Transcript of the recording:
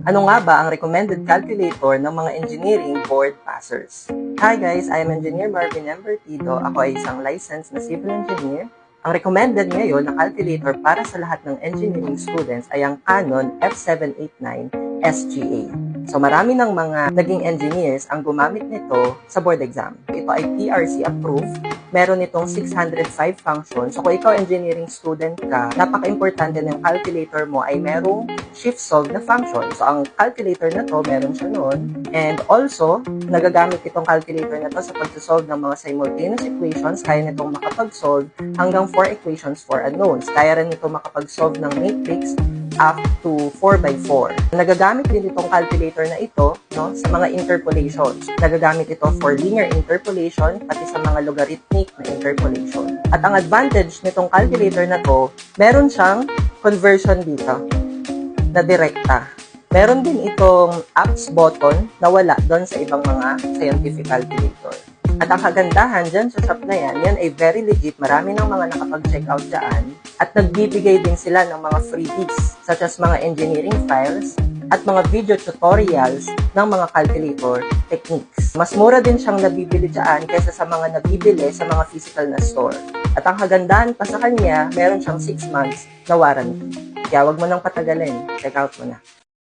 Ano nga ba ang recommended calculator ng mga engineering board passers? Hi guys, I am Engineer Marvin M. Bertido. Ako ay isang licensed na civil engineer. Ang recommended ngayon na calculator para sa lahat ng engineering students ay ang Canon F789 SGA. So marami ng mga naging engineers ang gumamit nito sa board exam. Ito ay PRC approved. Meron itong 605 functions. So kung ikaw engineering student ka, napaka-importante ng calculator mo ay merong shift solve na function. So ang calculator na to, meron siya noon. And also, nagagamit itong calculator na to sa pag-solve ng mga simultaneous equations. Kaya nitong makapag-solve hanggang 4 equations for unknowns. Kaya rin ito makapag-solve ng matrix up to 4x4. Nagagamit din itong calculator na ito sa mga interpolations. Nagagamit ito for linear interpolation pati sa mga logarithmic na interpolation. At ang advantage nitong calculator na to, meron siyang conversion dito na direkta. Meron din itong apps button na wala doon sa ibang mga scientific calculator. At ang kagandahan dyan sa shop na yan ay very legit. Marami ng mga nakapag-check out dyan. At nagbibigay din sila ng mga freebies such as mga engineering files at mga video tutorials ng mga calculator techniques. Mas mura din siyang nabibili dyan kaysa sa mga nabibili sa mga physical na store. At ang kagandahan pa sa kanya, meron siyang 6 months na warranty. Kaya wag mo nang patagalin. Check out mo na.